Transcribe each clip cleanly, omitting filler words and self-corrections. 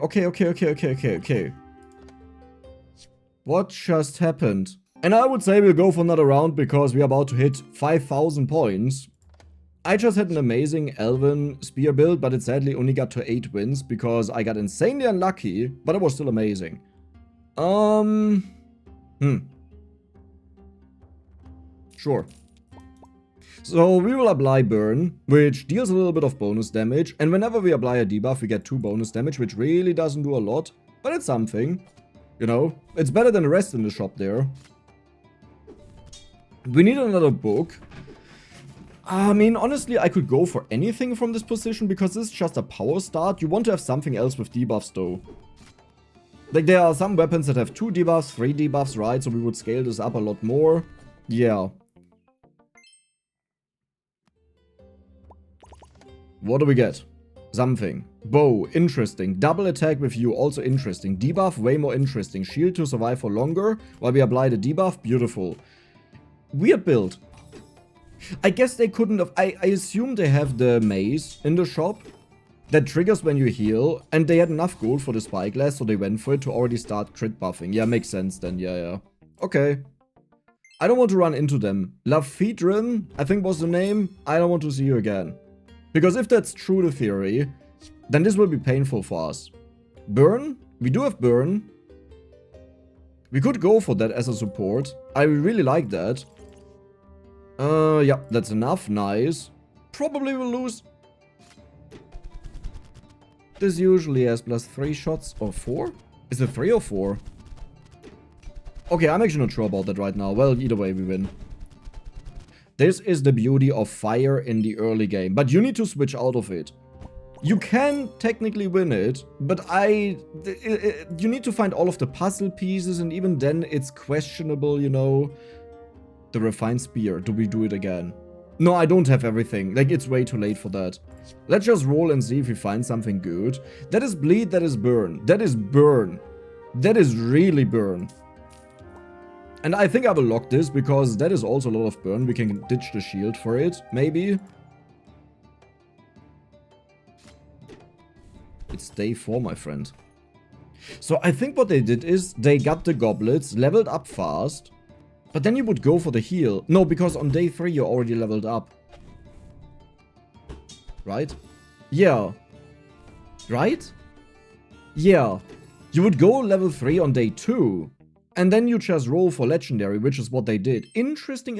Okay. What just happened? And I would say we'll go for another round because we're about to hit 5,000 points. I just had an amazing Elven spear build, but it sadly only got to 8 wins because I got insanely unlucky, but it was still amazing. Sure. So we will apply Burn, which deals a little bit of bonus damage, and whenever we apply a debuff, we get 2 bonus damage, which really doesn't do a lot, but it's something. You know, it's better than the rest in the shop there. We need another book. I mean, honestly, I could go for anything from this position because this is just a power start. You want to have something else with debuffs though. Like, there are some weapons that have 2 debuffs, 3 debuffs, right? So we would scale this up a lot more. Yeah. What do we get? Something. Bow, interesting. Double attack with you, also interesting. Debuff, way more interesting. Shield to survive for longer while we apply the debuff, beautiful. Weird build. I guess they couldn't have... I assume they have the mace in the shop that triggers when you heal, and they had enough gold for the spyglass, so they went for it to already start crit buffing. Yeah, makes sense then, yeah. Okay. I don't want to run into them. Lafidrin, I think was the name. I don't want to see you again. Because if that's true, the theory, then this will be painful for us. Burn? We do have Burn. We could go for that as a support. I really like that. Yeah, that's enough. Nice. Probably will lose. This usually has +3 shots or 4? Is it 3 or 4? Okay, I'm actually not sure about that right now. Well, either way, we win. This is the beauty of fire in the early game, but you need to switch out of it. You can technically win it, but you need to find all of the puzzle pieces, and even then it's questionable, you know. The refined spear, do we do it again? No, I don't have everything, like it's way too late for that. Let's just roll and see if we find something good. That is bleed, that is burn, that is burn. That is really burn. And I think I will lock this, because that is also a lot of burn. We can ditch the shield for it, maybe. It's day 4, my friend. So I think what they did is, they got the goblets, leveled up fast, but then you would go for the heal. No, because on day 3 you're already leveled up. Right? Yeah. Right? Yeah. You would go level 3 on day 2. And then you just roll for legendary, which is what they did. Interesting.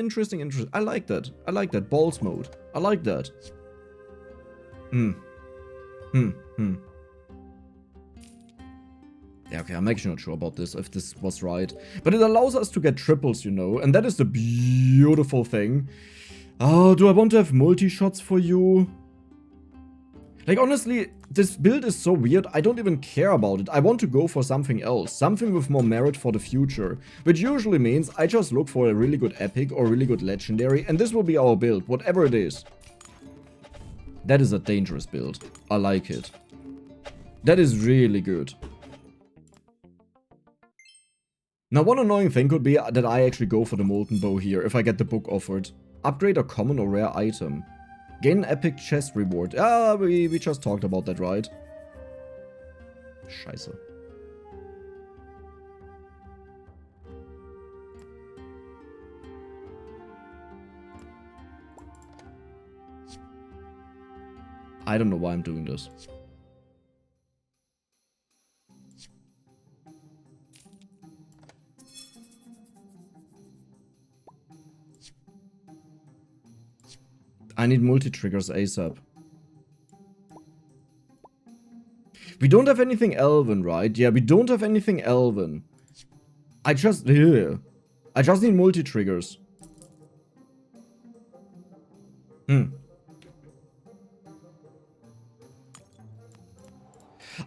I like that. I like that. Balls mode. I like that. Yeah, okay, I'm actually not sure about this, if this was right. But it allows us to get triples, you know, and that is the beautiful thing. Oh, do I want to have multi-shots for you? Like, honestly, this build is so weird, I don't even care about it. I want to go for something else, something with more merit for the future. Which usually means I just look for a really good epic or really good legendary, and this will be our build, whatever it is. That is a dangerous build. I like it. That is really good. Now, one annoying thing could be that I actually go for the Molten Bow here, if I get the book offered. Upgrade a common or rare item. Gain an epic chest reward. Ah, we just talked about that, right? Scheiße. I don't know why I'm doing this. I need multi-triggers ASAP. We don't have anything Elven, right? Yeah, we don't have anything Elven. I just need multi-triggers.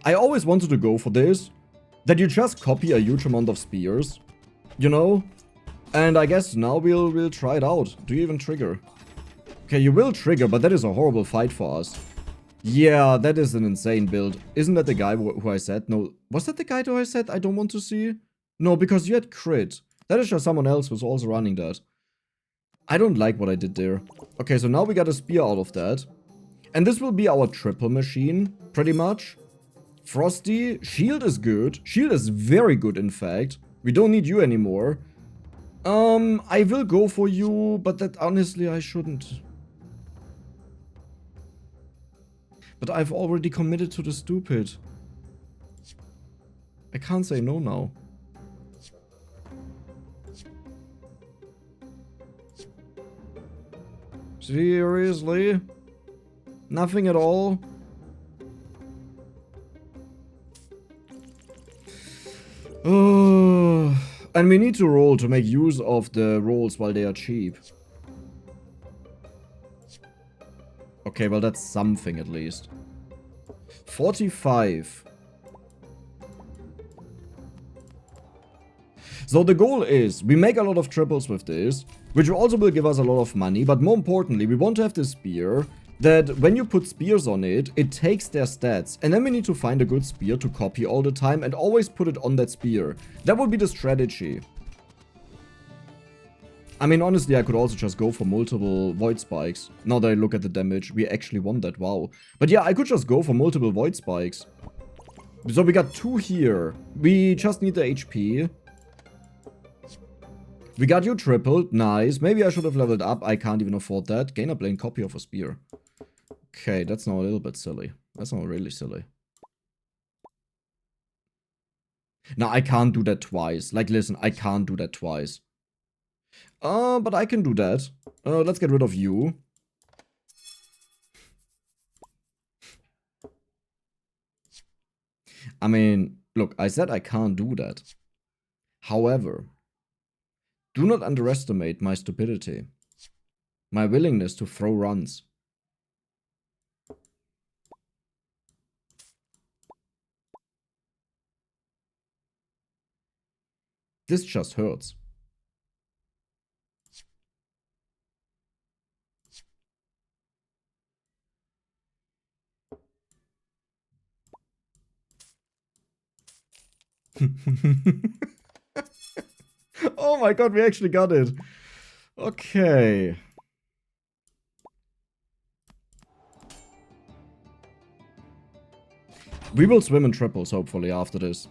I always wanted to go for this. That you just copy a huge amount of spears. You know? And I guess now we'll try it out. Do you even trigger? Okay, you will trigger, but that is a horrible fight for us. Yeah, that is an insane build. Isn't that the guy who I said? No, was that the guy who I said I don't want to see? No, because you had crit. That is just someone else who's also running that. I don't like what I did there. Okay, so now we got a spear out of that. And this will be our triple machine, pretty much. Frosty, shield is good. Shield is very good, in fact. We don't need you anymore. I will go for you, but that honestly I shouldn't. But I've already committed to the stupid. I can't say no now. Seriously? Nothing at all? Oh, and we need to roll to make use of the rolls while they are cheap. Okay, well that's something at least. 45. So the goal is, we make a lot of triples with this, which also will give us a lot of money, but more importantly, we want to have this spear, that when you put spears on it, it takes their stats, and then we need to find a good spear to copy all the time and always put it on that spear. That would be the strategy. I mean, honestly, I could also just go for multiple void spikes. Now that I look at the damage, we actually won that, wow. But yeah, I could just go for multiple void spikes. So we got 2 here. We just need the HP. We got you tripled, nice. Maybe I should have leveled up, I can't even afford that. Gain a plain copy of a spear. Okay, that's now a little bit silly. That's not really silly. Now, I can't do that twice. Like, listen, I can't do that twice. But I can do that. Let's get rid of you. I mean, look, I said I can't do that. However, do not underestimate my stupidity. My willingness to throw runs. This just hurts. Oh my god, we actually got it. Okay. We will swim in triples, hopefully, after this.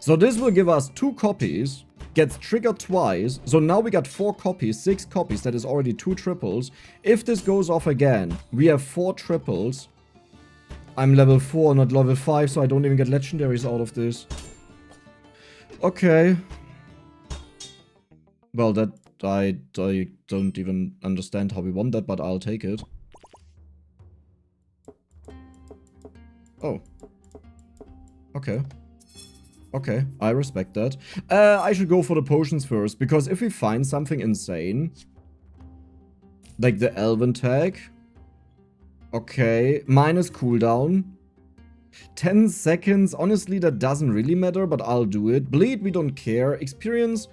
So this will give us 2 copies, gets triggered twice, so now we got 4 copies, 6 copies, that is already 2 triples. If this goes off again, we have 4 triples. I'm level 4, not level 5, so I don't even get legendaries out of this. Okay. Well, that, I don't even understand how we won that, but I'll take it. Oh. Okay. Okay, I respect that. I should go for the potions first, because if we find something insane, like the Elven tag, okay, minus cooldown, 10 seconds, honestly that doesn't really matter, but I'll do it. Bleed, we don't care. Experience,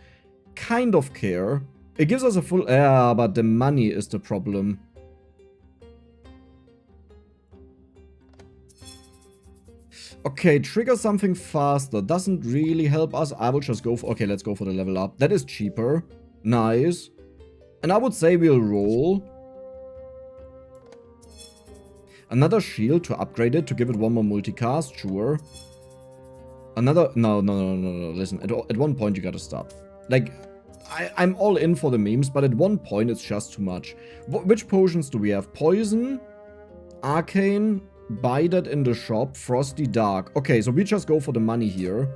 kind of care. It gives us a full, but the money is the problem. Okay, trigger something faster. Doesn't really help us. I will just go for... Okay, let's go for the level up. That is cheaper. Nice. And I would say we'll roll. Another shield to upgrade it, to give it 1 more multicast. Sure. Another... No. Listen, at one point you gotta stop. Like, I'm all in for the memes, but at one point it's just too much. Which potions do we have? Poison, Arcane... Buy that in the shop. Frosty Dark. Okay, so we just go for the money here.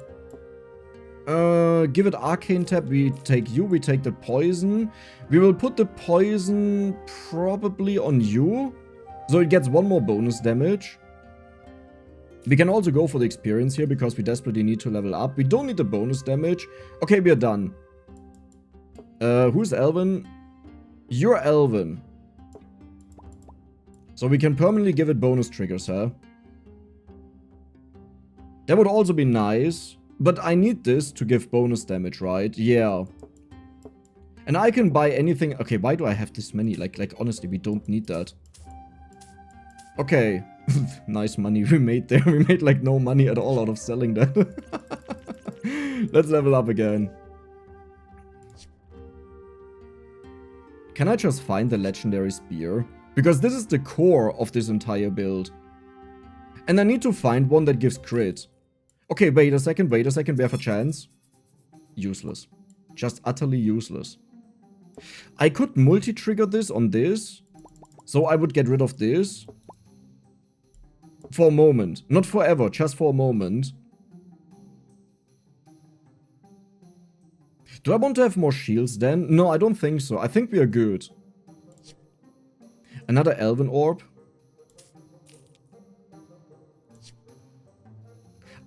Give it Arcane Tap. We take you. We take the poison. We will put the poison probably on you. So it gets 1 more bonus damage. We can also go for the experience here because we desperately need to level up. We don't need the bonus damage. Okay, we are done. Who's Elven? You're Elven. So we can permanently give it bonus triggers, huh? That would also be nice. But I need this to give bonus damage, right? Yeah. And I can buy anything. Okay, why do I have this many? Like honestly, we don't need that. Okay. Nice money we made there. We made like no money at all out of selling that. Let's level up again. Can I just find the legendary spear? Because this is the core of this entire build. And I need to find one that gives crit. Okay, wait a second, we have a chance. Useless. Just utterly useless. I could multi-trigger this on this. So I would get rid of this. For a moment. Not forever, just for a moment. Do I want to have more shields then? No, I don't think so. I think we are good. Another Elven Orb.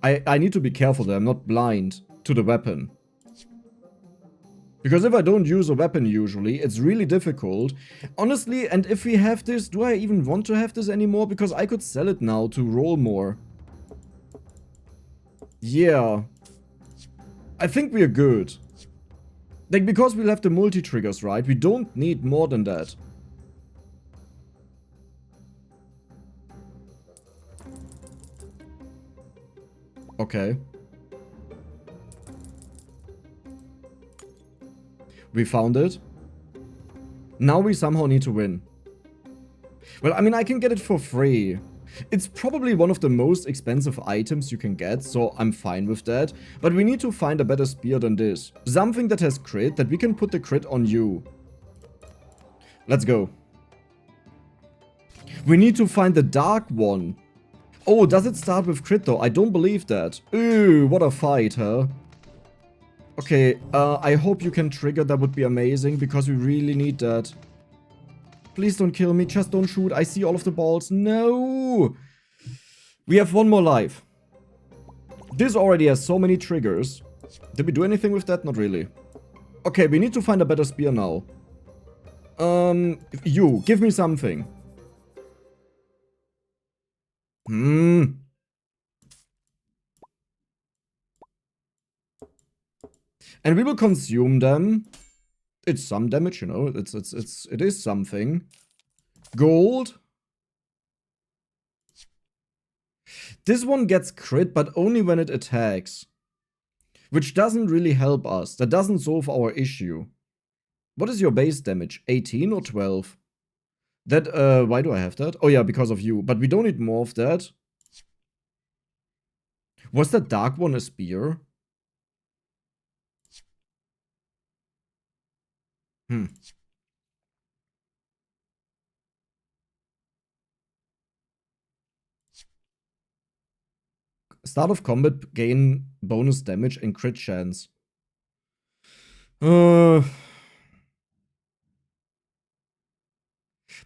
I need to be careful that I'm not blind to the weapon. Because if I don't use a weapon usually, it's really difficult. Honestly, and if we have this, do I even want to have this anymore? Because I could sell it now to roll more. Yeah. I think we are good. Like, because we'll have the multi-triggers, right? We don't need more than that. Okay. We found it. Now we somehow need to win. Well, I mean, I can get it for free. It's probably one of the most expensive items you can get, so I'm fine with that. But we need to find a better spear than this. Something that has crit, that we can put the crit on you. Let's go. We need to find the dark one. Oh, does it start with crit though? I don't believe that. Ooh, what a fight, huh? Okay, I hope you can trigger. That would be amazing, because we really need that. Please don't kill me. Just don't shoot. I see all of the balls. No! We have one more life. This already has so many triggers. Did we do anything with that? Not really. Okay, we need to find a better spear now. You, give me something. And we will consume them. It's some damage, you know. It is something. Gold. This one gets crit, but only when it attacks. Which doesn't really help us. That doesn't solve our issue. What is your base damage? 18 or 12? That, why do I have that? Oh yeah, because of you. But we don't need more of that. Was that dark one a spear? Start of combat, gain bonus damage and crit chance. But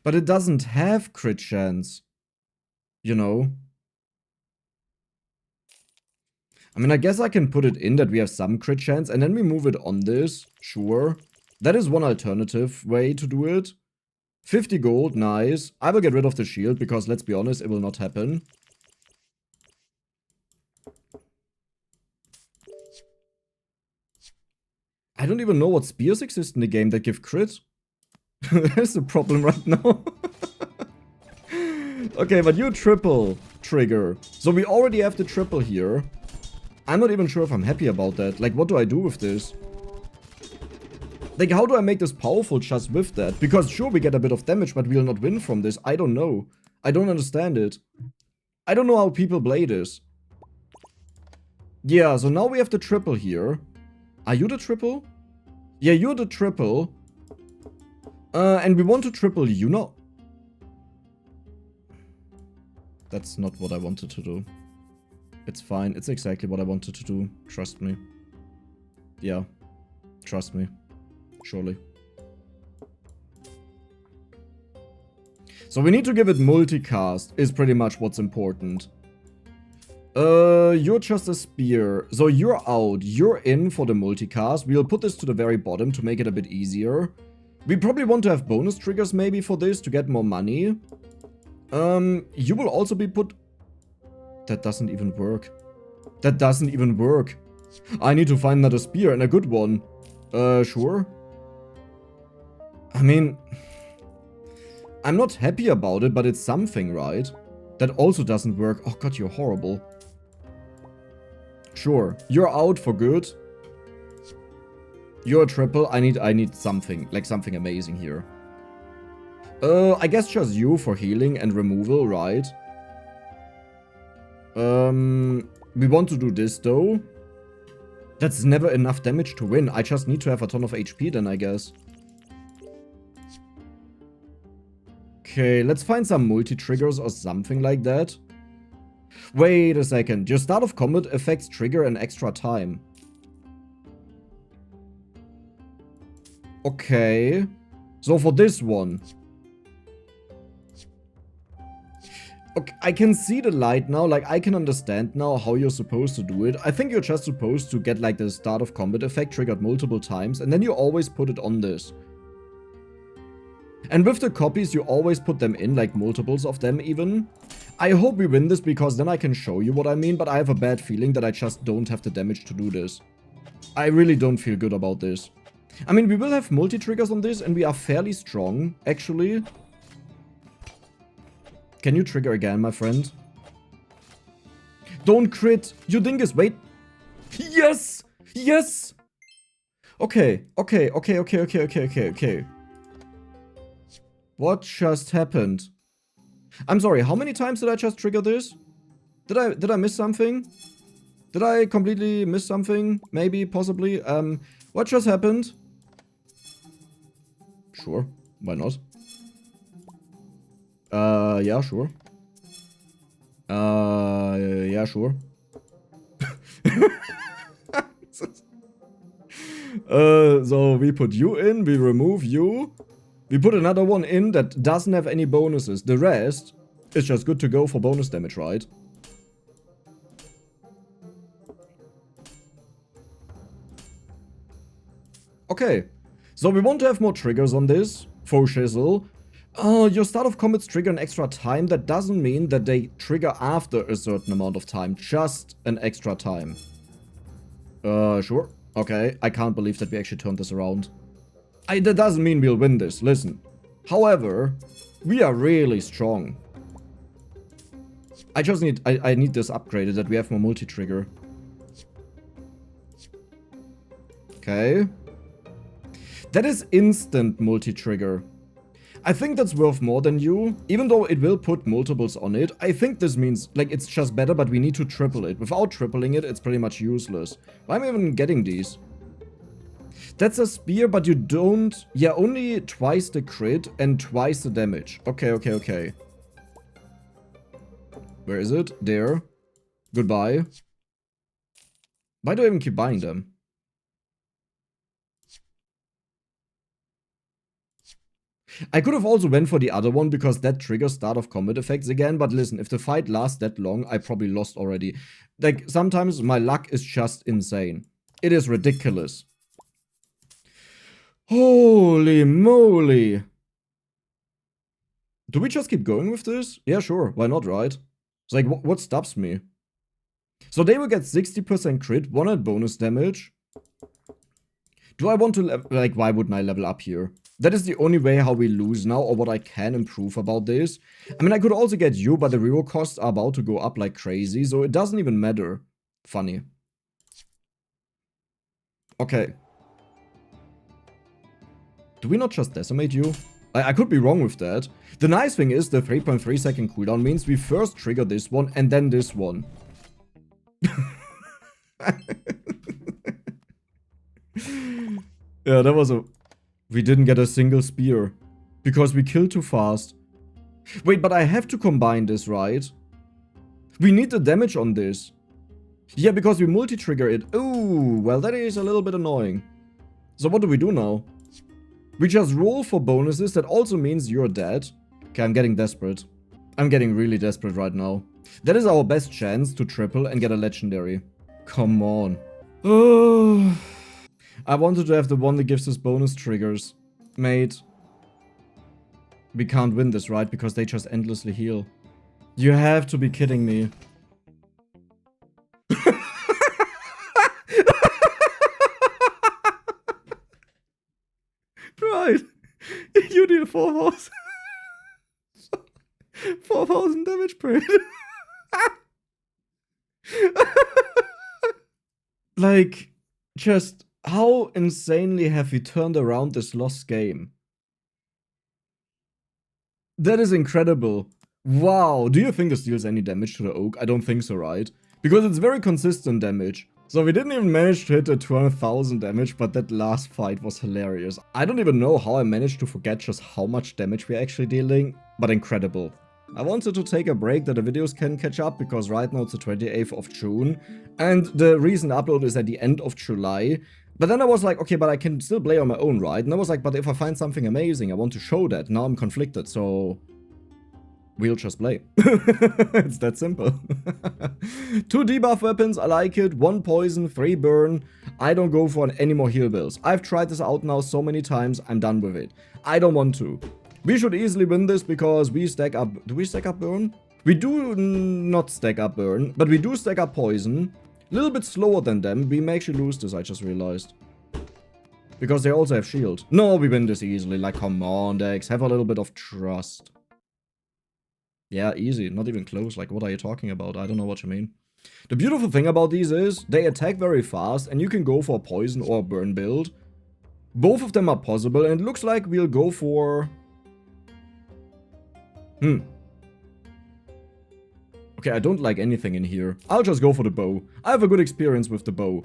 it doesn't have crit chance. You know? I mean, I guess I can put it in that we have some crit chance and then we move it on this. Sure. That is one alternative way to do it. 50 gold, nice. I will get rid of the shield because, let's be honest, it will not happen. I don't even know what spears exist in the game that give crit. That's the problem right now. Okay, but you triple trigger. So we already have the triple here. I'm not even sure if I'm happy about that. Like, what do I do with this? Like, how do I make this powerful just with that? Because sure, we get a bit of damage, but we'll not win from this. I don't know. I don't understand it. I don't know how people play this. Yeah, so now we have the triple here. Are you the triple? Yeah, you're the triple. And we want to triple you. No. That's not what I wanted to do. It's fine. It's exactly what I wanted to do. Trust me. Yeah. Trust me. Surely. So we need to give it multicast, is pretty much what's important. You're just a spear. So you're out. You're in for the multicast. We'll put this to the very bottom to make it a bit easier. We probably want to have bonus triggers maybe for this to get more money. You will also be put... That doesn't even work. That doesn't even work. I need to find another spear and a good one. Sure. I mean... I'm not happy about it, but it's something, right? That also doesn't work. Oh god, you're horrible. Sure. You're out for good. You're a triple. I need something. Like something amazing here. I guess just you for healing and removal, right? We want to do this though. That's never enough damage to win. I just need to have a ton of HP then, I guess. Okay, let's find some multi-triggers or something like that. Wait a second. Your start of combat effects trigger an extra time. Okay. So for this one. Okay, I can see the light now, like I can understand now how you're supposed to do it. I think you're just supposed to get like the start of combat effect triggered multiple times and then you always put it on this. And with the copies you always put them in, like multiples of them even. I hope we win this because then I can show you what I mean, but I have a bad feeling that I just don't have the damage to do this. I really don't feel good about this. I mean, we will have multi-triggers on this and we are fairly strong, actually. Can you trigger again, my friend? Don't crit! You dingus, wait! Yes! Yes! Okay. What just happened? I'm sorry, how many times did I just trigger this? Did I miss something? Did I completely miss something? Maybe, possibly. What just happened? Sure, why not? Yeah, sure. Yeah, sure. So we put you in, we remove you. We put another one in that doesn't have any bonuses. The rest is just good to go for bonus damage, right? Okay. So we want to have more triggers on this. For shizzle. Your start of combats trigger an extra time. That doesn't mean that they trigger after a certain amount of time. Just an extra time. Sure. Okay. I can't believe that we actually turned this around. That doesn't mean we'll win this. Listen. However, we are really strong. I just need... I need this upgraded, that we have more multi-trigger. Okay. That is instant multi-trigger. I think that's worth more than you. Even though it will put multiples on it, I think this means, like, it's just better, but we need to triple it. Without tripling it, it's pretty much useless. Why am I even getting these? That's a spear, but you don't... Yeah, only twice the crit and twice the damage. Okay. Where is it? There. Goodbye. Why do I even keep buying them? I could have also went for the other one because that triggers start of combat effects again, but listen, if the fight lasts that long, I probably lost already. Like, sometimes my luck is just insane. It is ridiculous. Holy moly. Do we just keep going with this? Yeah, sure. Why not, right? It's like, what stops me? So they will get 60% crit, 100 bonus damage. Do I want to, like, why wouldn't I level up here? That is the only way how we lose now, or what I can improve about this. I mean, I could also get you, but the reroll costs are about to go up like crazy, so it doesn't even matter. Funny. Okay. Do we not just decimate you? I could be wrong with that. The nice thing is the 3.3 second cooldown means we first trigger this one and then this one. Yeah, that was a... We didn't get a single spear. Because we killed too fast. Wait, but I have to combine this, right? We need the damage on this. Yeah, because we multi-trigger it. Ooh, well that is a little bit annoying. So what do we do now? We just roll for bonuses. That also means you're dead. Okay, I'm getting desperate. I'm getting really desperate right now. That is our best chance to triple and get a legendary. Come on. Oh... I wanted to have the one that gives us bonus triggers. Mate. We can't win this, right? Because they just endlessly heal. You have to be kidding me. Right. You deal 4,000. 4,000 damage per hit. Like, just... How insanely have we turned around this lost game? That is incredible. Wow, do you think this deals any damage to the Oak? I don't think so, right? Because it's very consistent damage. So we didn't even manage to hit a 12,000 damage, but that last fight was hilarious. I don't even know how I managed to forget just how much damage we're actually dealing, but incredible. I wanted to take a break that the videos can catch up, because right now it's the 28th of June, and the recent upload is at the end of July. But then I was like, okay, but I can still play on my own, right? And I was like, but if I find something amazing, I want to show that. Now I'm conflicted, so we'll just play. It's that simple. 2 debuff weapons, I like it. 1 poison, 3 burn. I don't go for any more heal builds. I've tried this out now so many times, I'm done with it. I don't want to. We should easily win this because we stack up... Do we stack up burn? We do not stack up burn, but we do stack up poison. A little bit slower than them. We may actually lose this, I just realized. Because they also have shield. No, we win this easily. Like, come on, Dex. Have a little bit of trust. Yeah, easy. Not even close. Like, what are you talking about? I don't know what you mean. The beautiful thing about these is they attack very fast and you can go for a poison or a burn build. Both of them are possible and it looks like we'll go for... Okay, I don't like anything in here. I'll just go for the bow. I have a good experience with the bow.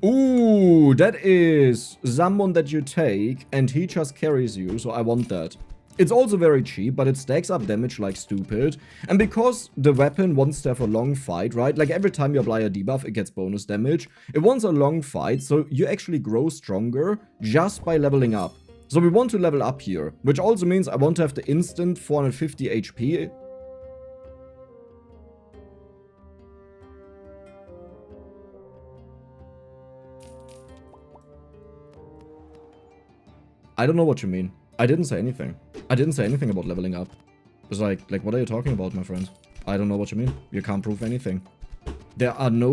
Ooh, that is someone that you take and he just carries you, so I want that. It's also very cheap, but it stacks up damage like stupid. And because the weapon wants to have a long fight, right? Like every time you apply a debuff, it gets bonus damage. It wants a long fight, so you actually grow stronger just by leveling up. So we want to level up here, which also means I want to have the instant 450 HP. I don't know what you mean. I didn't say anything. I didn't say anything about leveling up. It's like, what are you talking about, my friend? I don't know what you mean. You can't prove anything. There are no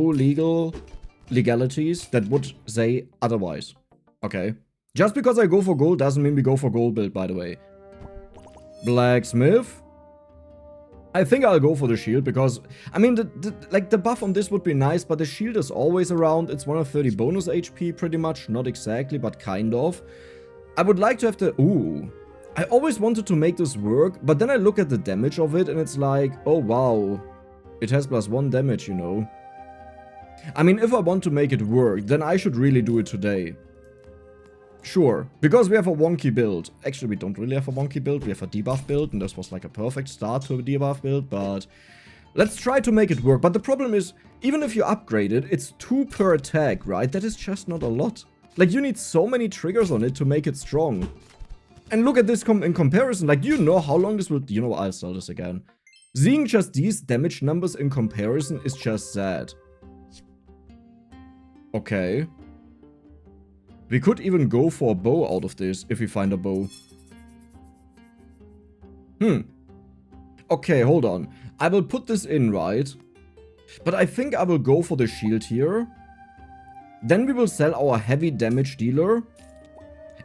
legalities that would say otherwise. Okay. Just because I go for gold doesn't mean we go for gold build, by the way. Blacksmith. I think I'll go for the shield because, I mean, the buff on this would be nice, but the shield is always around. It's 130 bonus HP pretty much. Not exactly, but kind of. I would like to have the... Ooh. I always wanted to make this work, but then I look at the damage of it and it's like, oh wow. It has +1 damage, you know. I mean, if I want to make it work, then I should really do it today. Sure, because we have a wonky build. Actually, we don't really have a wonky build, we have a debuff build, and this was like a perfect start to a debuff build, but... Let's try to make it work, but the problem is, even if you upgrade it, it's 2 per attack, right? That is just not a lot. Like, you need so many triggers on it to make it strong. And look at this in comparison, like, do you know how long this will... You know what, I'll sell this again. Seeing just these damage numbers in comparison is just sad. Okay. We could even go for a bow out of this, if we find a bow. Okay, hold on. I will put this in, right? But I think I will go for the shield here. Then we will sell our heavy damage dealer.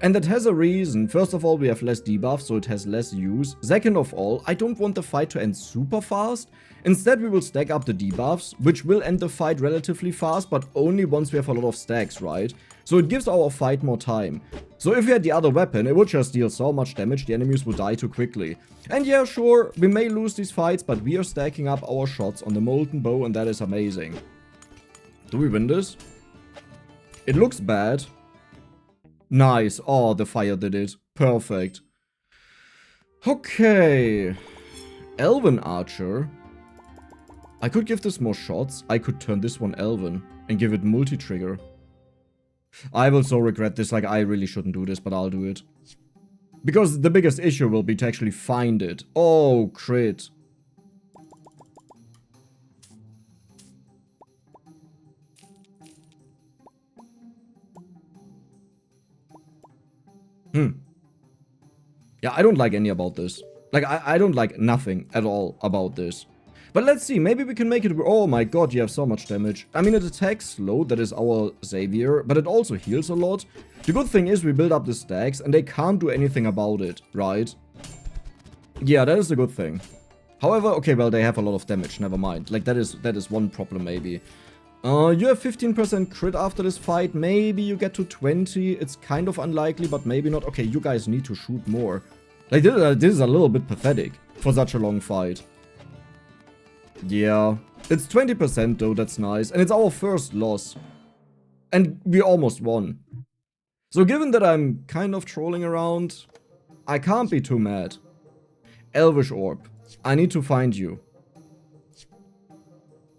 And that has a reason. First of all, we have less debuff, so it has less use. Second of all, I don't want the fight to end super fast. Instead, we will stack up the debuffs, which will end the fight relatively fast, but only once we have a lot of stacks, right? So it gives our fight more time. So if we had the other weapon, it would just deal so much damage, the enemies would die too quickly. And yeah, sure, we may lose these fights, but we are stacking up our shots on the molten bow, and that is amazing. Do we win this? It looks bad. Nice. Oh, the fire did it. Perfect. Okay. Elven Archer. I could give this more shots. I could turn this one Elven and give it multi-trigger. I will so regret this. Like, I really shouldn't do this, but I'll do it. Because the biggest issue will be to actually find it. Oh, crit. Yeah, I don't like any about this. Like, I don't like nothing at all about this. But let's see, maybe we can make it... Oh my god, you have so much damage. I mean, it attacks slow, that is our savior, but it also heals a lot. The good thing is we build up the stacks, and they can't do anything about it, right? Yeah, that is the good thing. However, okay, well, they have a lot of damage, never mind. Like, that is one problem, maybe. You have 15% crit after this fight. Maybe you get to 20. It's kind of unlikely, but maybe not. Okay, you guys need to shoot more. Like, this is a little bit pathetic for such a long fight. Yeah. It's 20% though, that's nice. And it's our first loss. And we almost won. So given that I'm kind of trolling around, I can't be too mad. Elvish Orb. I need to find you.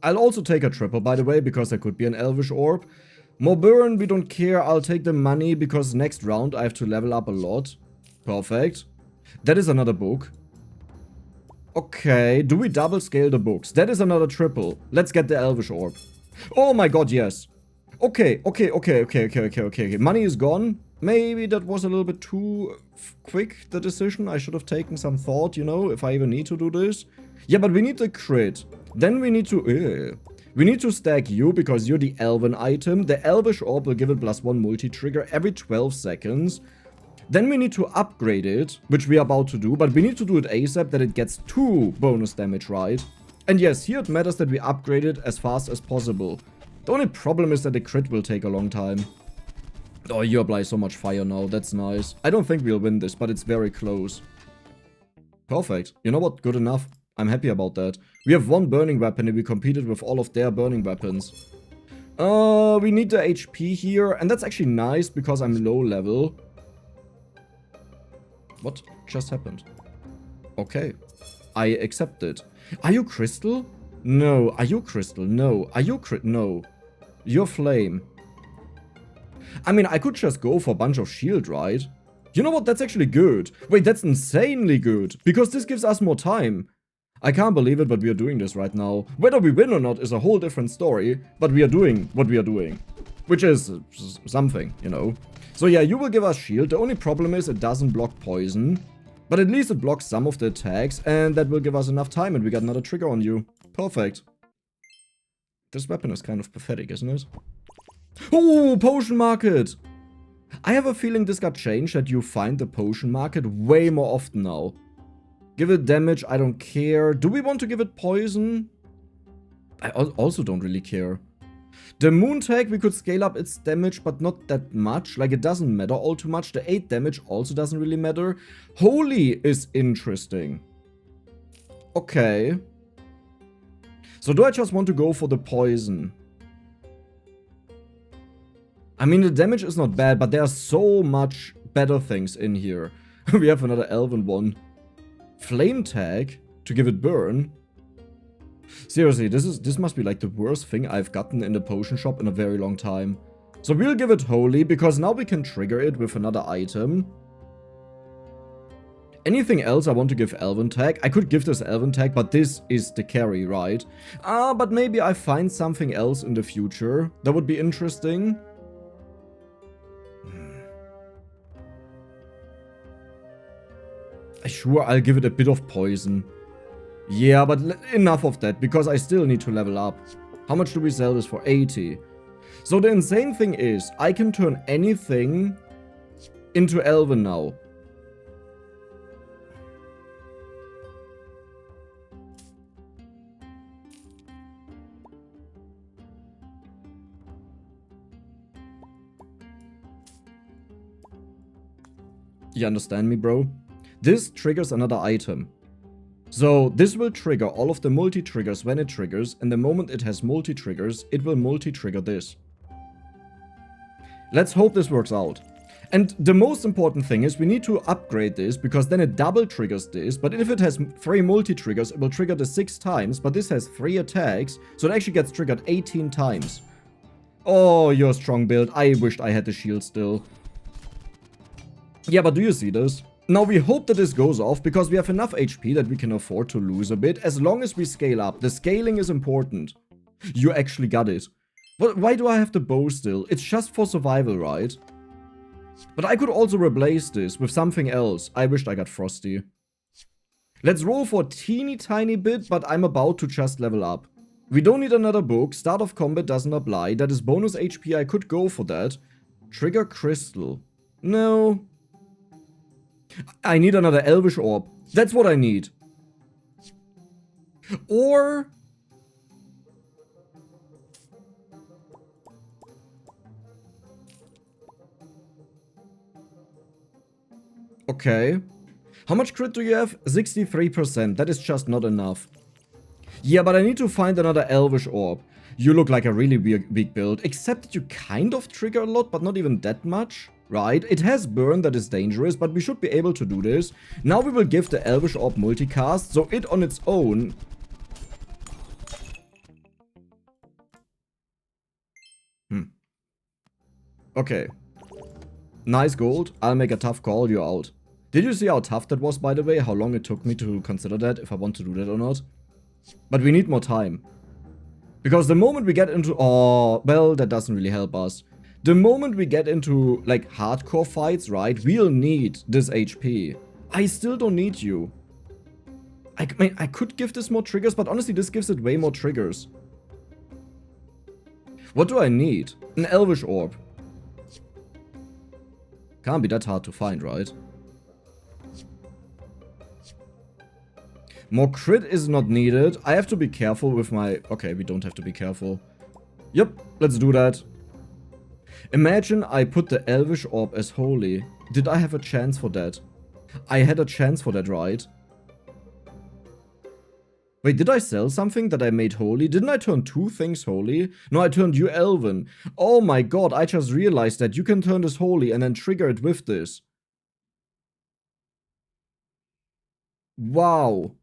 I'll also take a triple, by the way, because there could be an Elvish Orb. More burn, we don't care. I'll take the money because next round I have to level up a lot. Perfect. That is another book. Okay, do we double scale the books? That is another triple. Let's get the Elvish Orb. Oh my god, yes. Okay. Money is gone. Maybe that was a little bit too quick, the decision. I should have taken some thought, you know, if I even need to do this. Yeah, but we need the crit. Then we need to... we need to stack you because you're the Elven item. The Elvish Orb will give it +1 multi-trigger every 12 seconds. Then we need to upgrade it, which we are about to do, but we need to do it ASAP that it gets 2 bonus damage, right? And yes, here it matters that we upgrade it as fast as possible. The only problem is that the crit will take a long time. Oh, you apply so much fire now, that's nice. I don't think we'll win this, but it's very close. Perfect. You know what? Good enough. I'm happy about that. We have 1 burning weapon and we competed with all of their burning weapons. We need the HP here, and that's actually nice because I'm low level. What just happened? Okay. I accept it. Are you crystal? No. Are you crystal? No. Are you no. You're flame. I mean, I could just go for a bunch of shield, right? You know what? That's actually good. Wait, that's insanely good. Because this gives us more time. I can't believe it, but we are doing this right now. Whether we win or not is a whole different story. But we are doing what we are doing. Which is something, you know. So yeah, you will give us shield. The only problem is it doesn't block poison. But at least it blocks some of the attacks. And that will give us enough time. And we got another trigger on you. Perfect. This weapon is kind of pathetic, isn't it? Oh, potion market! I have a feeling this got changed, that you find the potion market way more often now. Give it damage, I don't care. Do we want to give it poison? I also don't really care. The moon tag, we could scale up its damage, but not that much. Like, it doesn't matter all too much. The 8 damage also doesn't really matter. Holy is interesting. Okay. So do I just want to go for the poison? I mean, the damage is not bad, but there are so much better things in here. We have another elven one. Flame tag to give it burn. Seriously, this must be like the worst thing I've gotten in the potion shop in a very long time. So we'll give it holy, because now we can trigger it with another item. Anything else I want to give elven tag? I could give this elven tag, but this is the carry, right? But maybe I find something else in the future. That would be interesting. Sure, I'll give it a bit of poison. Yeah, but enough of that, because I still need to level up. How much do we sell this for? 80. So the insane thing is, I can turn anything into elven now. You understand me, bro? This triggers another item. So this will trigger all of the multi-triggers when it triggers, and the moment it has multi-triggers, it will multi-trigger this. Let's hope this works out. And the most important thing is we need to upgrade this, because then it double triggers this, but if it has 3 multi-triggers, it will trigger this 6 times, but this has 3 attacks, so it actually gets triggered 18 times. Oh, you're a strong build. I wished I had the shield still. Yeah, but do you see this? Now we hope that this goes off, because we have enough HP that we can afford to lose a bit, as long as we scale up. The scaling is important. You actually got it. But why do I have the bow still? It's just for survival, right? But I could also replace this with something else. I wished I got Frosty. Let's roll for a teeny tiny bit, but I'm about to just level up. We don't need another book. Start of combat doesn't apply. That is bonus HP. I could go for that. Trigger crystal. No. I need another Elvish Orb. That's what I need. Or... okay. How much crit do you have? 63%. That is just not enough. Yeah, but I need to find another Elvish Orb. You look like a really weak build, except that you kind of trigger a lot, but not even that much, right? It has burn that is dangerous, but we should be able to do this. Now we will give the Elvish Orb multicast, so it on its own... Okay. Nice gold. I'll make a tough call, you're out. Did you see how tough that was, by the way? How long it took me to consider that, if I want to do that or not? But we need more time. Because the moment we get into... Oh, well, that doesn't really help us. The moment we get into, like, hardcore fights, right, we'll need this HP. I still don't need you. I mean, I could give this more triggers, but honestly, this gives it way more triggers. What do I need? An Elvish Orb. Can't be that hard to find, right? More crit is not needed. I have to be careful with my... Okay, we don't have to be careful. Yep, let's do that. Imagine I put the Elvish Orb as holy. Did I have a chance for that? I had a chance for that, right? Wait, did I sell something that I made holy? Didn't I turn 2 things holy? No, I turned you Elven. Oh my god, I just realized that you can turn this holy and then trigger it with this. Wow.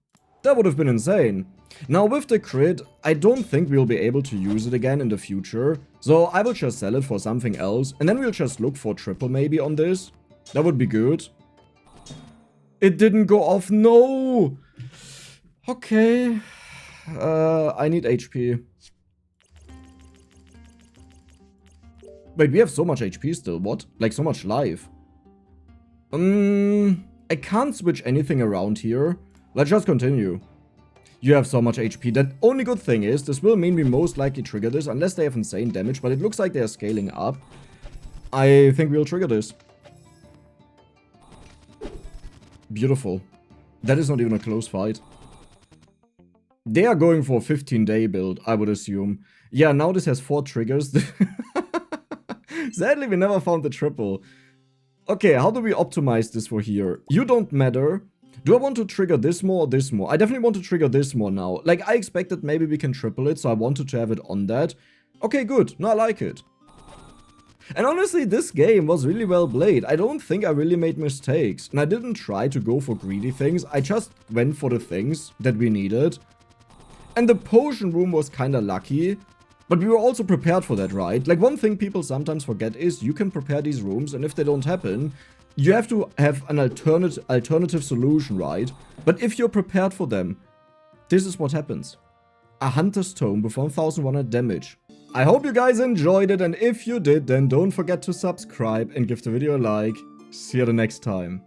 That would have been insane. Now with the crit, I don't think we'll be able to use it again in the future. So I will just sell it for something else. And then we'll just look for triple maybe on this. That would be good. It didn't go off. No! Okay. I need HP. Wait, we have so much HP still. What? Like so much life. I can't switch anything around here. Let's just continue. You have so much HP. The only good thing is, this will mean we most likely trigger this, unless they have insane damage, but it looks like they are scaling up. I think we'll trigger this. Beautiful. That is not even a close fight. They are going for a 15-day build, I would assume. Yeah, now this has 4 triggers. Sadly, we never found the triple. Okay, how do we optimize this for here? You don't matter. Do I want to trigger this more or this more? I definitely want to trigger this more now. Like, I expected maybe we can triple it, so I wanted to have it on that. Okay, good. No, I like it. And honestly, this game was really well played. I don't think I really made mistakes. And I didn't try to go for greedy things. I just went for the things that we needed. And the potion room was kinda lucky. But we were also prepared for that, right? Like, one thing people sometimes forget is you can prepare these rooms, and if they don't happen, you have to have an alternative solution, right? But if you're prepared for them, this is what happens. A Hunter's Tome with 1100 damage. I hope you guys enjoyed it, and if you did, then don't forget to subscribe and give the video a like. See you the next time.